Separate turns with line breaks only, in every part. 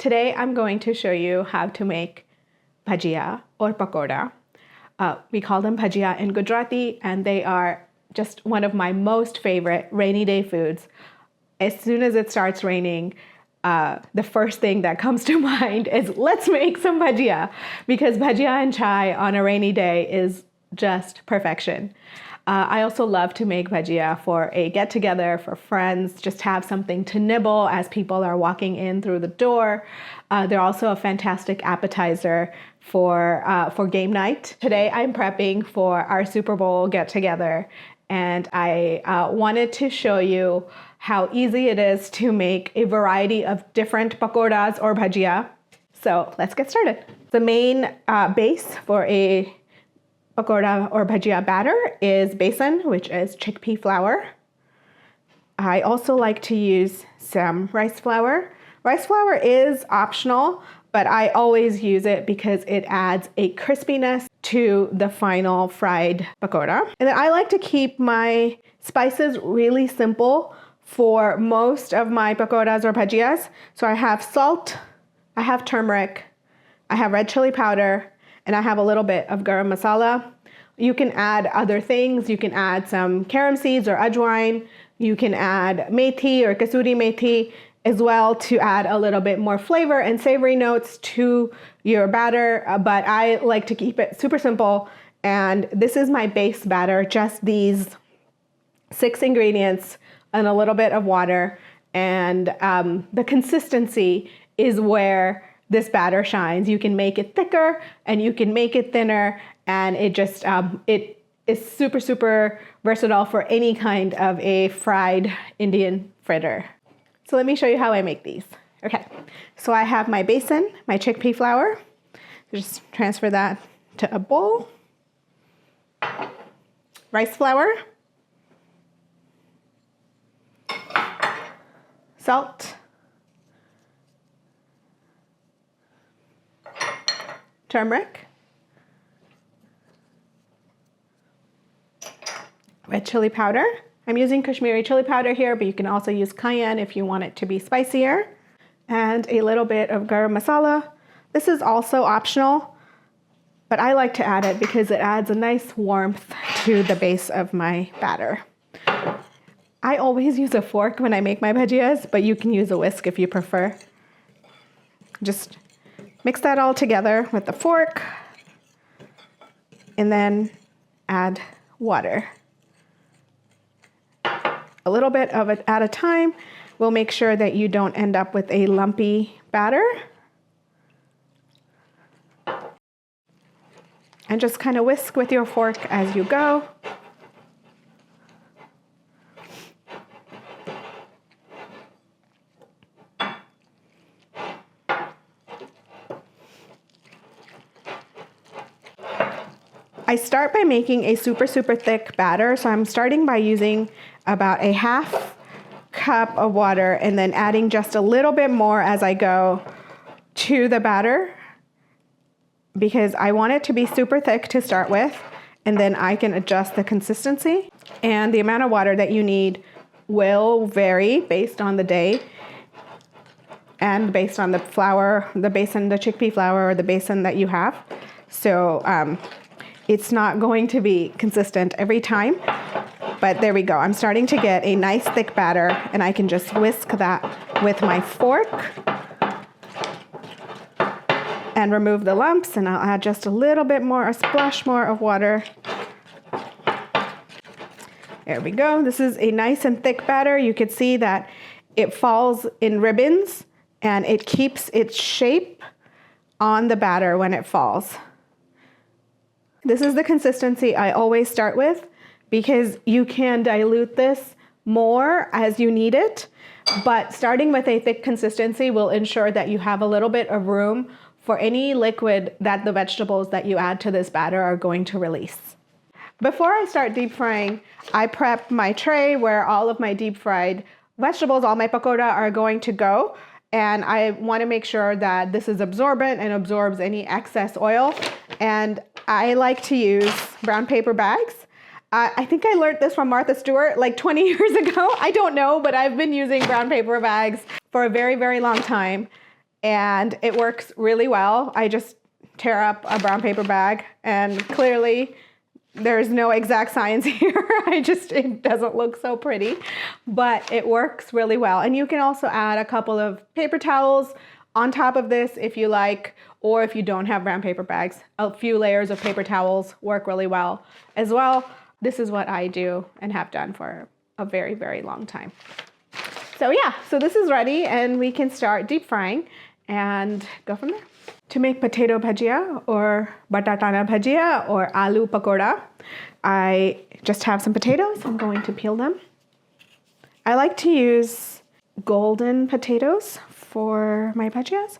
Today I'm going to show you how to make bhajiya or pakora. We call them bhajiya in Gujarati, and they are just one of my most favorite rainy day foods. As soon as it starts raining, the first thing that comes to mind is let's make some bhajiya, because bhajiya and chai on a rainy day is just perfection. I also love to make bhajiya for a get-together, for friends, just have something to nibble as people are walking in through the door. They're also a fantastic appetizer for game night. Today I'm prepping for our Super Bowl get-together, and I wanted to show you how easy it is to make a variety of different pakoras or bhajiya. So let's get started. The main base for a pakora or bhajiya batter is besan, which is chickpea flour. I also like to use some rice flour. Rice flour is optional, but I always use it because it adds a crispiness to the final fried pakora. And then I like to keep my spices really simple for most of my pakoras or bhajiyas. So I have salt, I have turmeric, I have red chili powder, and I have a little bit of garam masala. You can add other things. You can add some carom seeds or ajwain. You can add methi or kasoori methi as well to add a little bit more flavor and savory notes to your batter. But I like to keep it super simple. And this is my base batter, just these 6 ingredients and a little bit of water. And the consistency is where this batter shines. You can make it thicker and you can make it thinner, and it just it is super, super versatile for any kind of a fried Indian fritter. So let me show you how I make these. Okay, so I have my besan, my chickpea flour. Just transfer that to a bowl. Rice flour, salt, turmeric, red chili powder. I'm using Kashmiri chili powder here, but you can also use cayenne if you want it to be spicier. And a little bit of garam masala. This is also optional, but I like to add it because it adds a nice warmth to the base of my batter. I always use a fork when I make my bhajiyas, but you can use a whisk if you prefer. Just mix that all together with the fork and then add water. A little bit of it at a time will make sure that you don't end up with a lumpy batter. And just kind of whisk with your fork as you go. I start by making a super, super thick batter. So I'm starting by using about a half cup of water and then adding just a little bit more as I go to the batter, because I want it to be super thick to start with, and then I can adjust the consistency. And the amount of water that you need will vary based on the day and based on the flour, the besan, the chickpea flour, or the besan that you have. So it's not going to be consistent every time, but there we go. I'm starting to get a nice thick batter, and I can just whisk that with my fork and remove the lumps, and I'll add just a little bit more, a splash more of water. There we go. This is a nice and thick batter. You can see that it falls in ribbons, and it keeps its shape on the batter when it falls. This is the consistency I always start with, because you can dilute this more as you need it, but starting with a thick consistency will ensure that you have a little bit of room for any liquid that the vegetables that you add to this batter are going to release. Before I start deep frying, I prep my tray where all of my deep fried vegetables, all my pakora, are going to go. And I want to make sure that this is absorbent and absorbs any excess oil. And I like to use brown paper bags. I think I learned this from Martha Stewart like 20 years ago. I don't know, but I've been using brown paper bags for a very, very long time. and it works really well. I just tear up a brown paper bag, and clearly there's no exact science here. It doesn't look so pretty, but it works really well. And you can also add a couple of paper towels on top of this if you like, or if you don't have brown paper bags, a few layers of paper towels work really well as well. This is what I do and have done for a very, very long time. So yeah, so this is ready and we can start deep frying and go from there. To make potato bhajiya or batatana bhajiya or aloo pakora, I just have some potatoes. I'm going to peel them. I like to use golden potatoes for my bhajiyas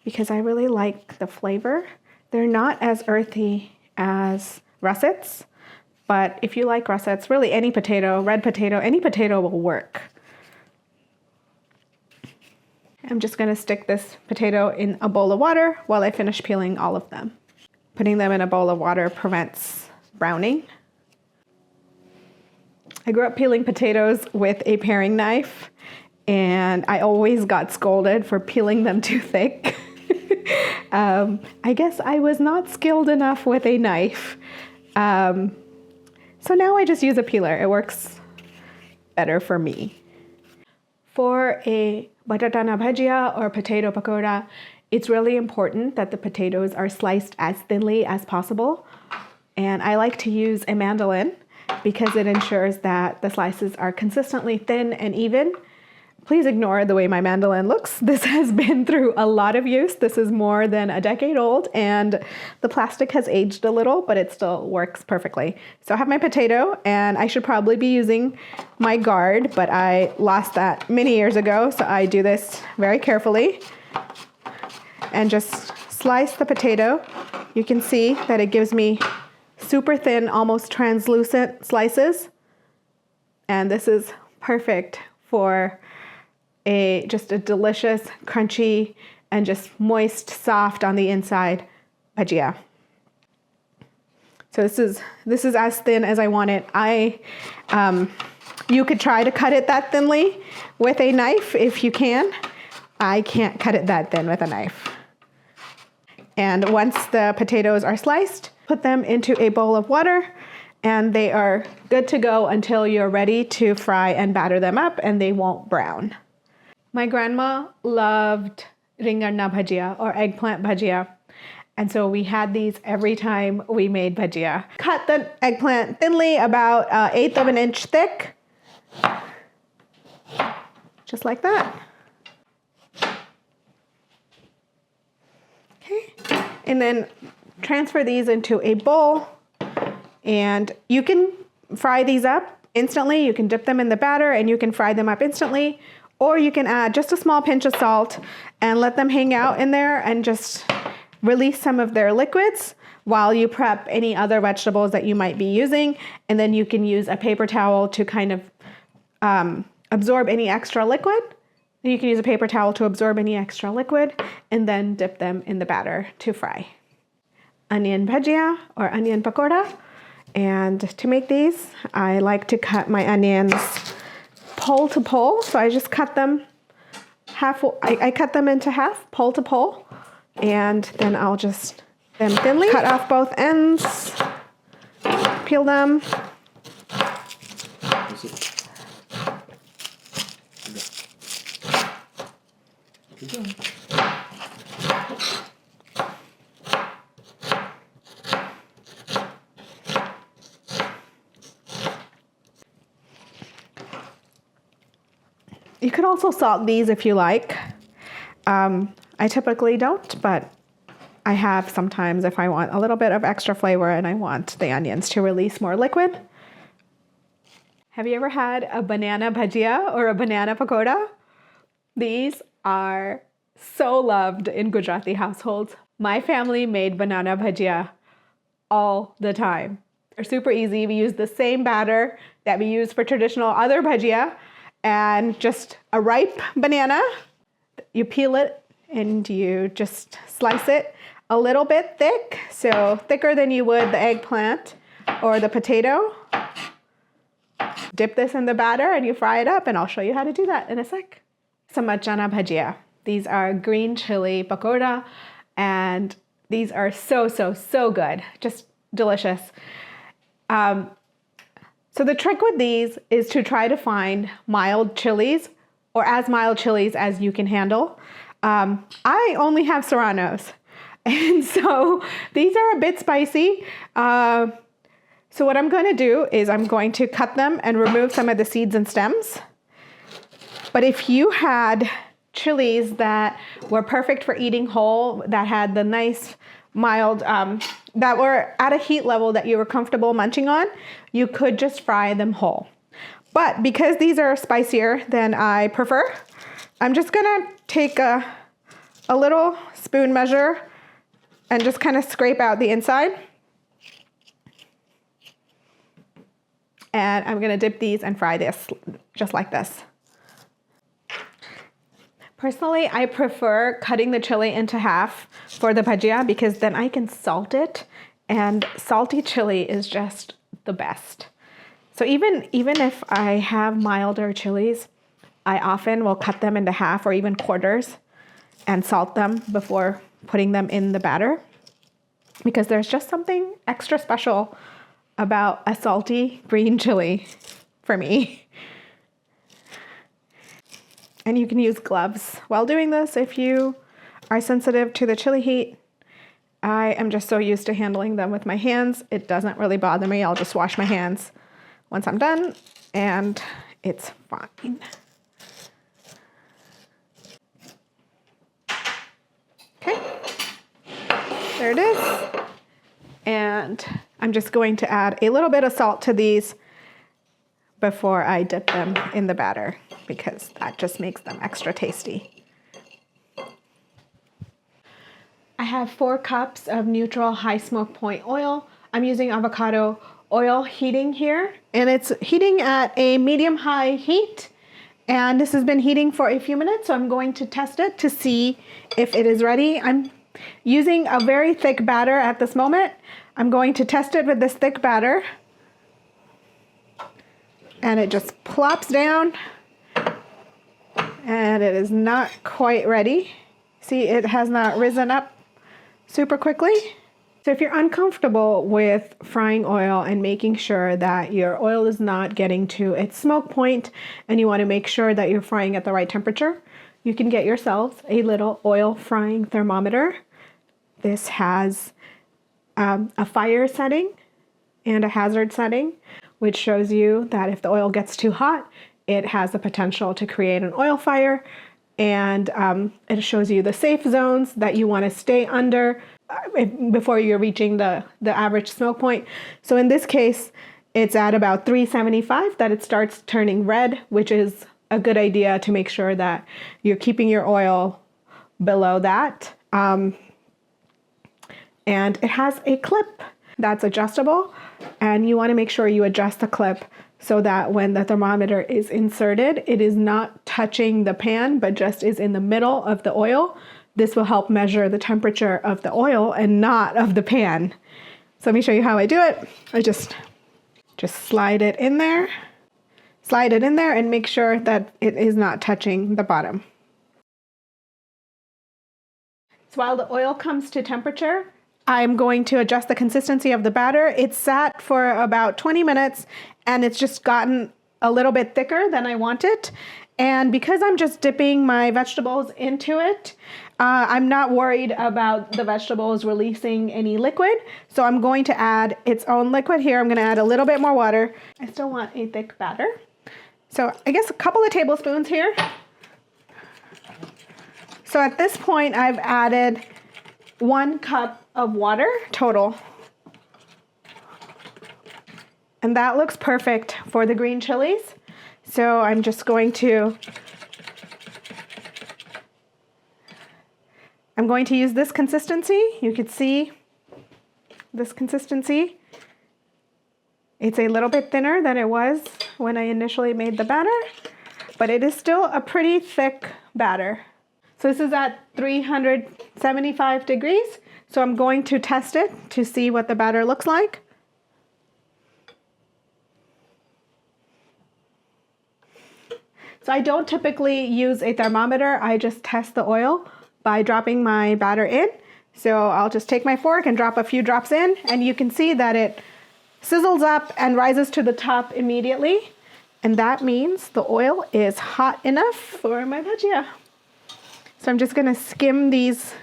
because I really like the flavor. They're not as earthy as russets, but if you like russets, really any potato, red potato, any potato will work. I'm just going to stick this potato in a bowl of water while I finish peeling all of them. Putting them in a bowl of water prevents browning. I grew up peeling potatoes with a paring knife, and I always got scolded for peeling them too thick. I guess I was not skilled enough with a knife. So now I just use a peeler. It works better for me. For a batatana bhajiya or potato pakora, it's really important that the potatoes are sliced as thinly as possible. And I like to use a mandolin because it ensures that the slices are consistently thin and even. Please ignore the way my mandolin looks. This has been through a lot of use. This is more than a decade old and the plastic has aged a little, but it still works perfectly. So I have my potato and I should probably be using my guard, but I lost that many years ago. So I do this very carefully and just slice the potato. You can see that it gives me super thin, almost translucent slices. And this is perfect for just a delicious, crunchy, and just moist, soft on the inside bhajiya. So this is as thin as I want it. You could try to cut it that thinly with a knife if you can. I can't cut it that thin with a knife. And once the potatoes are sliced, put them into a bowl of water, and they are good to go until you're ready to fry and batter them up, and they won't brown. My grandma loved Ringan bhajiya or eggplant bhajiya. And so we had these every time we made bhajiya. Cut the eggplant thinly, about 1/8 of an inch thick. Just like that. Okay. And then transfer these into a bowl. And you can fry these up instantly. You can dip them in the batter and you can fry them up instantly. Or you can add just a small pinch of salt and let them hang out in there and just release some of their liquids while you prep any other vegetables that you might be using. And then you can use a paper towel to kind of absorb any extra liquid. You can use a paper towel to absorb any extra liquid and then dip them in the batter to fry. Onion bhajiya or onion pakora. And to make these, I like to cut my onions pole to pole. So I just cut them I cut them into half, pole to pole, and then I'll just them thinly, cut off both ends, peel them. You could also salt these if you like. I typically don't, but I have sometimes if I want a little bit of extra flavor and I want the onions to release more liquid. Have you ever had a banana bhajiya or a banana pakora? These are so loved in Gujarati households. My family made banana bhajiya all the time. They're super easy. We use the same batter that we use for traditional other bhajiya, and just a ripe banana. You peel it and you just slice it a little bit thick, so thicker than you would the eggplant or the potato. Dip this in the batter and you fry it up, and I'll show you how to do that in a sec. Some Marcha bhajiya. These are green chili pakora, and these are so good, just delicious. So the trick with these is to try to find mild chilies, or as mild chilies as you can handle. I only have serranos, and so these are a bit spicy. So what I'm going to do is I'm going to cut them and remove some of the seeds and stems. But if you had chilies that were perfect for eating whole, that had the nice mild, that were at a heat level that you were comfortable munching on, you could just fry them whole. But because these are spicier than I prefer, I'm just gonna take a little spoon measure and just kind of scrape out the inside. And I'm gonna dip these and fry this just like this. Personally, I prefer cutting the chili into half for the bhajiya because then I can salt it, and salty chili is just the best. So even if I have milder chilies, I often will cut them into half or even quarters and salt them before putting them in the batter, because there's just something extra special about a salty green chili for me. And you can use gloves while doing this if you are sensitive to the chili heat. I am just so used to handling them with my hands. It doesn't really bother me. I'll just wash my hands once I'm done and it's fine. Okay, there it is. And I'm just going to add a little bit of salt to these before I dip them in the batter, because that just makes them extra tasty. I have 4 cups of neutral high smoke point oil. I'm using avocado oil heating here, and it's heating at a medium-high heat. And this has been heating for a few minutes, so I'm going to test it to see if it is ready. I'm using a very thick batter at this moment. I'm going to test it with this thick batter. And it just plops down, and it is not quite ready. See, it has not risen up super quickly. So if you're uncomfortable with frying oil and making sure that your oil is not getting to its smoke point, and you want to make sure that you're frying at the right temperature, you can get yourselves a little oil frying thermometer. This has a fire setting and a hazard setting, which shows you that if the oil gets too hot, it has the potential to create an oil fire. And it shows you the safe zones that you want to stay under before you're reaching the average smoke point. So in this case, it's at about 375 that it starts turning red, which is a good idea to make sure that you're keeping your oil below that. And it has a clip that's adjustable, and you want to make sure you adjust the clip so that when the thermometer is inserted, it is not touching the pan, but just is in the middle of the oil. This will help measure the temperature of the oil and not of the pan. So let me show you how I do it. I just slide it in there and make sure that it is not touching the bottom. So while the oil comes to temperature, I'm going to adjust the consistency of the batter. It's sat for about 20 minutes and it's just gotten a little bit thicker than I want it. And because I'm just dipping my vegetables into it, I'm not worried about the vegetables releasing any liquid. So I'm going to add its own liquid here. I'm going to add a little bit more water. I still want a thick batter. So I guess a couple of tablespoons here. So at this point, I've added 1 cup of water total. And that looks perfect for the green chilies. So I'm just going to use this consistency. You could see this consistency. It's a little bit thinner than it was when I initially made the batter, but it is still a pretty thick batter. So this is at 375 degrees. So I'm going to test it to see what the batter looks like. So I don't typically use a thermometer. I just test the oil by dropping my batter in. So I'll just take my fork and drop a few drops in, and you can see that it sizzles up and rises to the top immediately. And that means the oil is hot enough for my bhajiya. So I'm just gonna skim these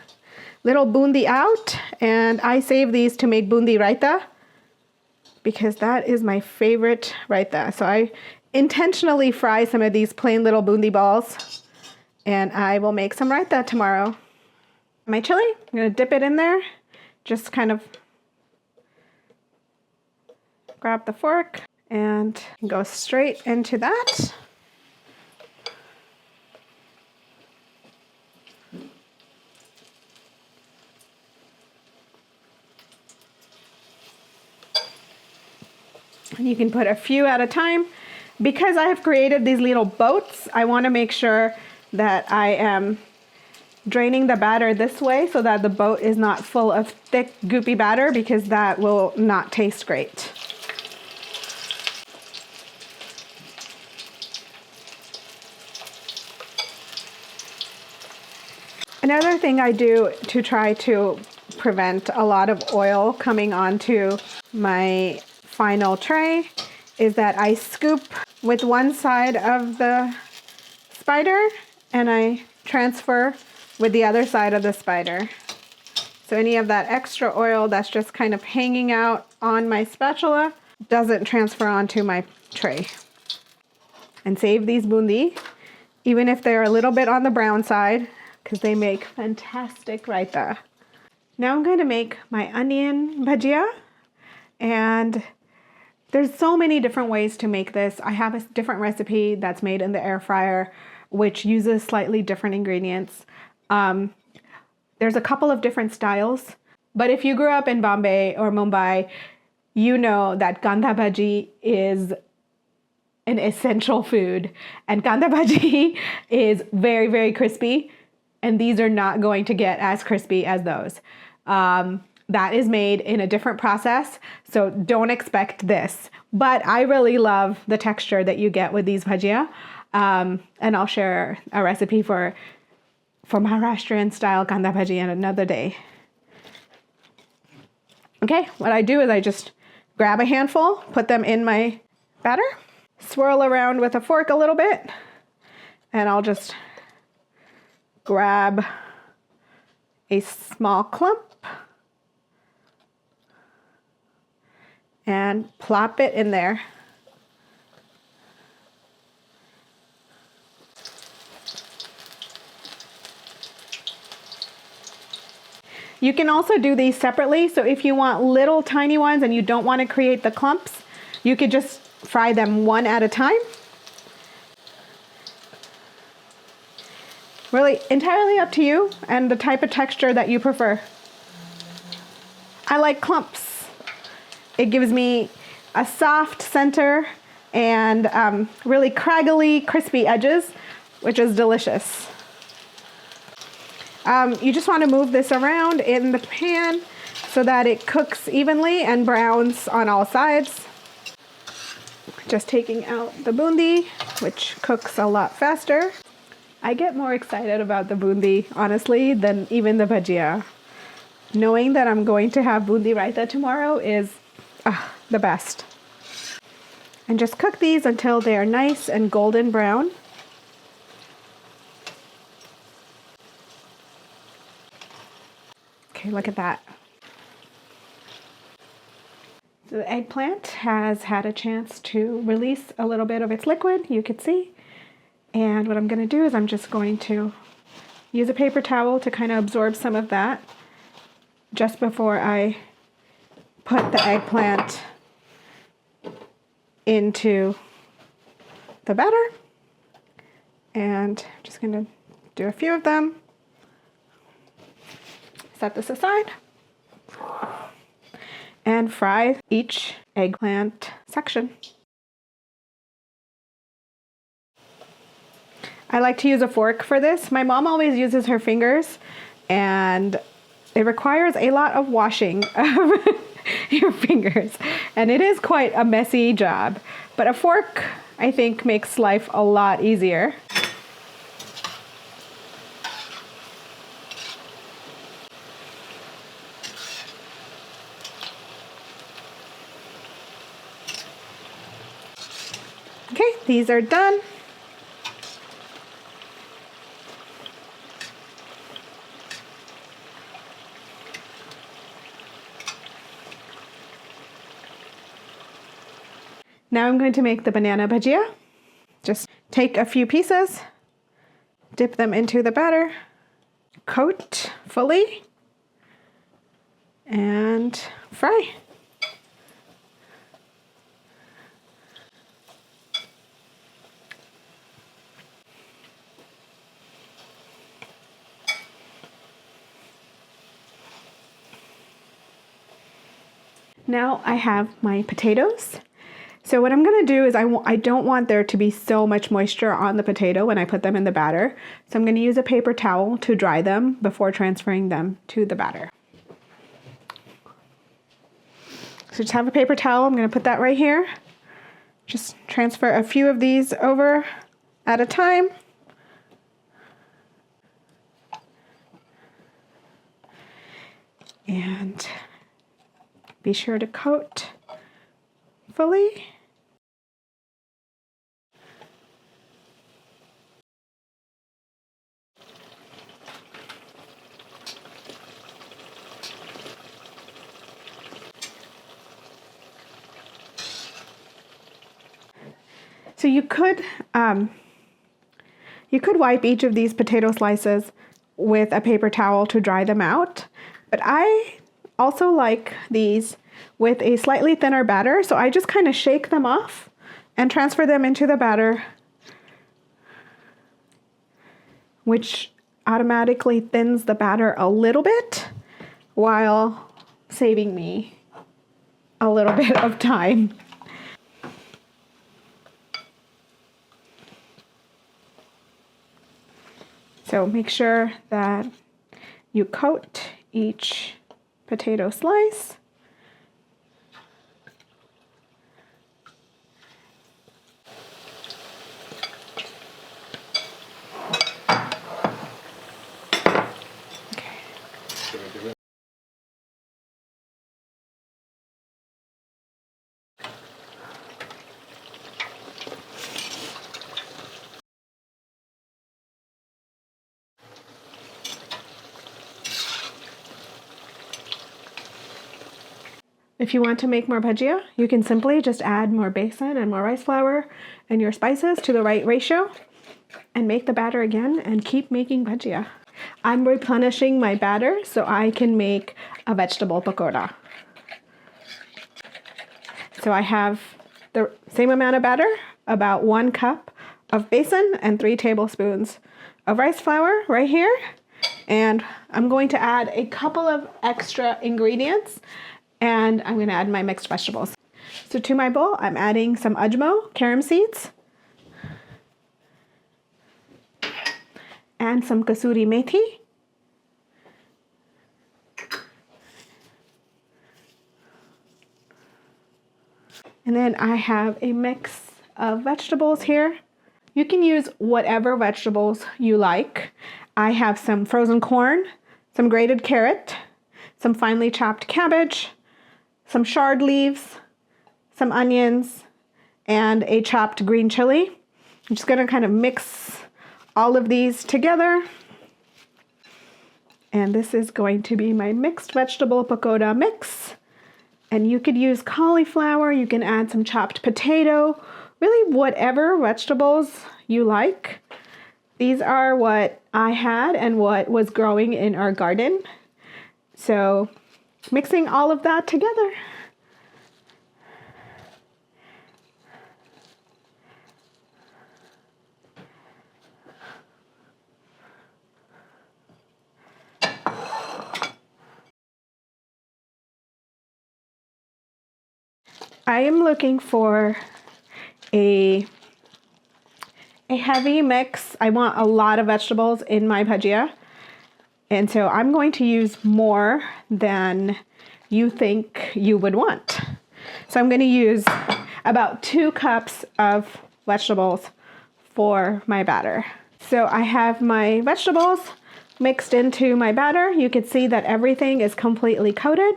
little bundi out, and I save these to make bundi raita because that is my favorite raita. So I intentionally fry some of these plain little bundi balls, and I will make some raita tomorrow. My chili, I'm gonna dip it in there, just kind of grab the fork and go straight into that. And you can put a few at a time. Because I have created these little boats, I want to make sure that I am draining the batter this way so that the boat is not full of thick, goopy batter, because that will not taste great. Another thing I do to try to prevent a lot of oil coming onto my final tray is that I scoop with one side of the spider and I transfer with the other side of the spider. So any of that extra oil that's just kind of hanging out on my spatula doesn't transfer onto my tray. And save these bundi, even if they're a little bit on the brown side, because they make fantastic raita. Now I'm going to make my onion bhajiya, and there's so many different ways to make this. I have a different recipe that's made in the air fryer, which uses slightly different ingredients. There's a couple of different styles, but if you grew up in Bombay or Mumbai, you know that kanda bhaji is an essential food, and kanda bhaji is very, very crispy, and these are not going to get as crispy as those. That is made in a different process, so don't expect this. But I really love the texture that you get with these bhajiya, and I'll share a recipe for Maharashtrian style kanda bhaji in another day. Okay, what I do is I just grab a handful, put them in my batter, swirl around with a fork a little bit, and I'll just grab a small clump and plop it in there. You can also do these separately, so if you want little tiny ones and you don't want to create the clumps, you could just fry them one at a time. Really entirely up to you and the type of texture that you prefer. I like clumps. It gives me a soft center and really craggly, crispy edges, which is delicious. You just want to move this around in the pan so that it cooks evenly and browns on all sides. Just taking out the bundi, which cooks a lot faster. I get more excited about the bundi, honestly, than even the bhajiya. Knowing that I'm going to have bundi raita tomorrow is the best. And just cook these until they are nice and golden brown. Okay, look at that. The eggplant has had a chance to release a little bit of its liquid, you could see. And what I'm going to do is I'm just going to use a paper towel to kind of absorb some of that just before I put the eggplant into the batter. And I'm just going to do a few of them. Set this aside and fry each eggplant section. I like to use a fork for this. My mom always uses her fingers, and it requires a lot of washing of your fingers, and it is quite a messy job. But a fork I think makes life a lot easier. Okay, these are done. Now I'm going to make the banana bhajiya. Just take a few pieces, dip them into the batter, coat fully, and fry. Now I have my potatoes. So what I'm going to do is I don't want there to be so much moisture on the potato when I put them in the batter. So I'm going to use a paper towel to dry them before transferring them to the batter. So just have a paper towel. I'm going to put that right here. Just transfer a few of these over at a time. And be sure to coat fully. So you could wipe each of these potato slices with a paper towel to dry them out, but I also like these with a slightly thinner batter, so I just kind of shake them off and transfer them into the batter, which automatically thins the batter a little bit while saving me a little bit of time. So make sure that you coat each potato slice. If you want to make more bhajiya, you can simply just add more besan and more rice flour and your spices to the right ratio and make the batter again and keep making bhajiya. I'm replenishing my batter so I can make a vegetable pakora. So I have the same amount of batter, about 1 cup of besan and 3 tablespoons of rice flour right here. And I'm going to add a couple of extra ingredients, and I'm going to add my mixed vegetables. So to my bowl, I'm adding some ajwain, carom seeds, and some kasoori methi, and then I have a mix of vegetables here. You can use whatever vegetables you like. I have some frozen corn, some grated carrot, some finely chopped cabbage, some chard leaves, some onions, and a chopped green chili. I'm just going to kind of mix all of these together. And this is going to be my mixed vegetable pakora mix. And you could use cauliflower, you can add some chopped potato, really whatever vegetables you like. These are what I had and what was growing in our garden. So mixing all of that together. I am looking for a heavy mix. I want a lot of vegetables in my bhajiya. And so I'm going to use more than you think you would want. So I'm going to use about 2 cups of vegetables for my batter. So I have my vegetables mixed into my batter. You can see that everything is completely coated,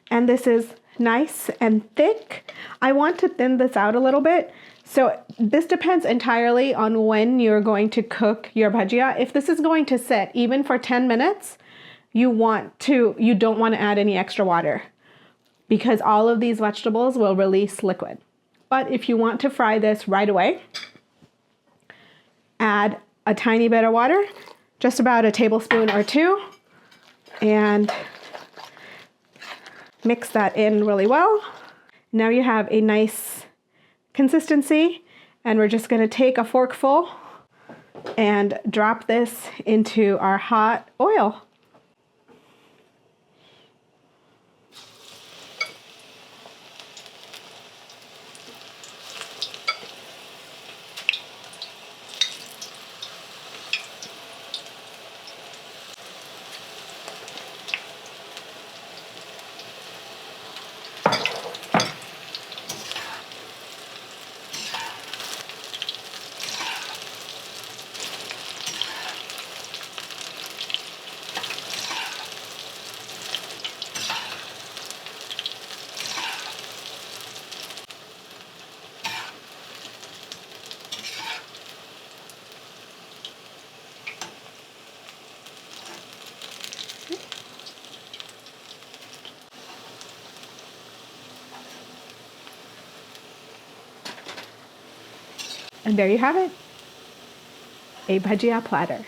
and this is nice and thick. I want to thin this out a little bit. So this depends entirely on when you're going to cook your bhajiya. If this is going to sit even for 10 minutes, you don't want to add any extra water because all of these vegetables will release liquid. But if you want to fry this right away, add a tiny bit of water, just about a tablespoon or two, and mix that in really well. Now you have a nice consistency, and we're just going to take a forkful and drop this into our hot oil. And there you have it, a bhajiya platter.